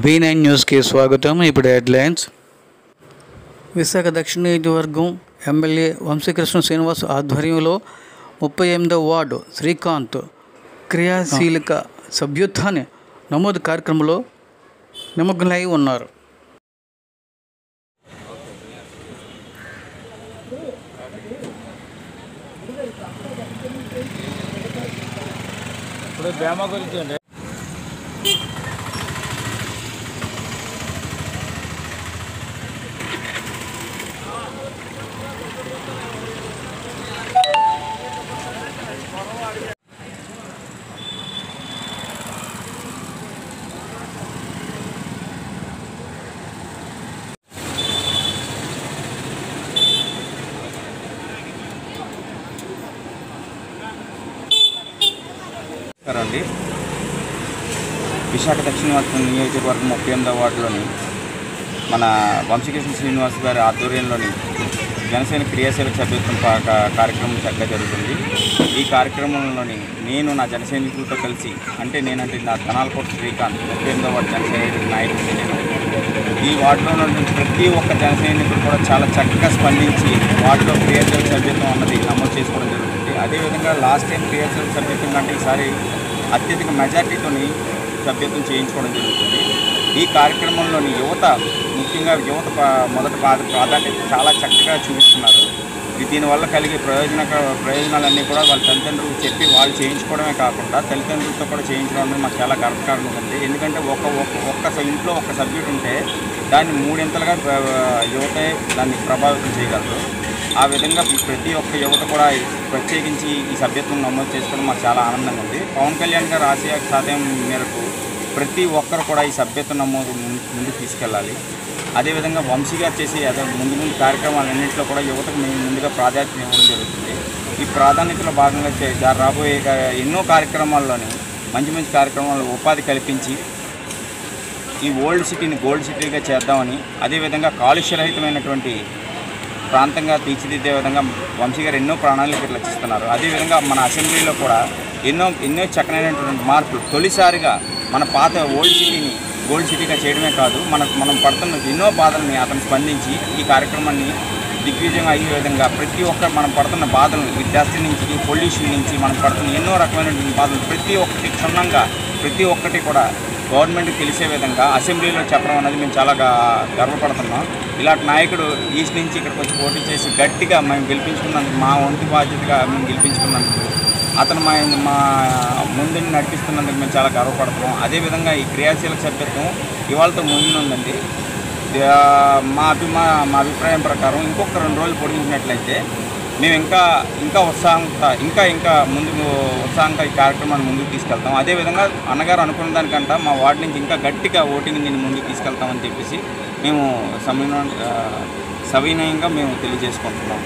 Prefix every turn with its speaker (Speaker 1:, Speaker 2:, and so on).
Speaker 1: V9 న్యూస్కి స్వాగతం. ఇప్పుడు హెడ్లైన్స్. విశాఖ దక్షిణ నియోజకవర్గం ఎమ్మెల్యే వంశీకృష్ణ శ్రీనివాస్ ఆధ్వర్యంలో 38వ వార్డు శ్రీకాంత్ క్రియాశీలక సభ్యత్వాన్ని నమోదు కార్యక్రమంలో నిమగ్నమై ఉన్నారు.
Speaker 2: ఇప్పుడు బేమ గురించి అండి. అండి విశాఖ దక్షిణ నియోజకవర్గం 38వ వార్డులోని మన వంశీకృష్ణ శ్రీనివాస్ గారి ఆధ్వర్యంలోని జనసేన క్రియాశీలక సభ్యత్వం కార్యక్రమం చక్కగా జరుగుతుంది. ఈ కార్యక్రమంలోని నేను నా జన సైనికులతో కలిసి నేనంటే నా ధనాలకోట శ్రీకాంత్ 38వ వార్డు జన సైనికుడు నాయకుడిని. నేను ఈ వార్డులో నుంచి ప్రతి ఒక్క జన సైనికుడు కూడా చాలా చక్కగా స్పందించి వార్డులో క్రియాశీలక సభ్యత్వం అన్నది నమోదు చేసుకోవడం జరుగుతుంది. అదేవిధంగా లాస్ట్ టైం క్రియాశీలక సభ్యత్వం కంటే ఈసారి అత్యధిక మెజార్టీతోని సభ్యత్వం చేయించుకోవడం జరుగుతుంది. ఈ కార్యక్రమంలోని యువత, ముఖ్యంగా యువత మొదటి ప్రాధాన్యత చాలా చక్కగా చూపిస్తున్నారు. దీనివల్ల కలిగే ప్రయోజనాలన్నీ కూడా వాళ్ళ తల్లిదండ్రులు చెప్పి వాళ్ళు చేయించుకోవడమే కాకుండా తల్లిదండ్రులతో కూడా చేయించడం అనేది మాకు చాలా గర్వకారణం ఉంది. ఎందుకంటే ఒక్క ఇంట్లో ఒక్క సభ్యుడు ఉంటే దాన్ని మూడింతలుగా యువతే దాన్ని ప్రభావితం చేయగలరు. ఆ విధంగా ప్రతి ఒక్క యువత కూడా ప్రత్యేకించి ఈ సభ్యత్వం నమోదు చేసుకోవడం మాకు చాలా ఆనందంగా ఉంది. పవన్ కళ్యాణ్ గారు ఆశయ సాధ్యం మేరకు ప్రతి ఒక్కరు కూడా ఈ సభ్యత్వం నమోదు ముందుకు తీసుకెళ్ళాలి. అదేవిధంగా వంశీ గారు చేసే ముందు కార్యక్రమాలన్నింటిలో కూడా యువతకు మేము ముందుగా ప్రాధాన్యత ఇవ్వడం జరుగుతుంది. ఈ ప్రాధాన్యతలో భాగంగా రాబోయే ఎన్నో కార్యక్రమాల్లోని మంచి కార్యక్రమాలు ఉపాధి కల్పించి ఈ ఓల్డ్ సిటీని గోల్డ్ సిటీగా చేద్దామని, అదేవిధంగా కాలుష్యరహితమైనటువంటి ప్రాంతంగా తీర్చిదిద్దే విధంగా వంశీ గారు ఎన్నో ప్రణాళికలు రచిస్తున్నారు. అదేవిధంగా మన అసెంబ్లీలో కూడా ఎన్నో చక్కనైనటువంటి మార్పులు, తొలిసారిగా మన పాత ఓల్డ్ సిటీని గోల్డ్ సిటీగా చేయడమే కాదు, మనం పడుతున్న ఎన్నో బాధల్ని అతను స్పందించి ఈ కార్యక్రమాన్ని దిగ్విజయంగా అయ్యే విధంగా ప్రతి ఒక్క మనం పడుతున్న బాధలను, విద్యార్థి నుంచి పొల్యూషన్ నుంచి మనం పడుతున్న ఎన్నో రకమైనటువంటి బాధలు ప్రతి ఒక్కటి క్షుణ్ణంగా ప్రతి ఒక్కటి కూడా గవర్నమెంట్కి తెలిసే విధంగా అసెంబ్లీలో చెప్పడం అనేది మేము చాలా గర్వపడుతున్నాం. ఇలాంటి నాయకుడు ఈస్ట్ నుంచి ఇక్కడికి వచ్చి పోటీ చేసి గట్టిగా మేము గెలిపించుకున్నందుకు, మా వంతు బాధ్యతగా మేము గెలిపించుకున్నందుకు, అతను మా ముందుని నడిపిస్తున్నందుకు మేము చాలా గర్వపడుతున్నాం. అదేవిధంగా ఈ క్రియాశీలక సభ్యత్వం ఇవాళతో ముగినుందండి. మా అభిప్రాయం ప్రకారం ఇంకొక 2 రోజులు పొడిగించినట్లయితే మేము ఇంకా ఉత్సాహంగా ఈ కార్యక్రమాన్ని ముందుకు తీసుకెళ్తాం. అదేవిధంగా అన్నగారు అనుకున్న దానికంటే మా వార్డు నుంచి ఇంకా గట్టిగా ఓటింగ్ దీన్ని ముందుకు తీసుకెళ్తామని చెప్పేసి మేము సవినయంగా మేము తెలియజేసుకుంటున్నాం.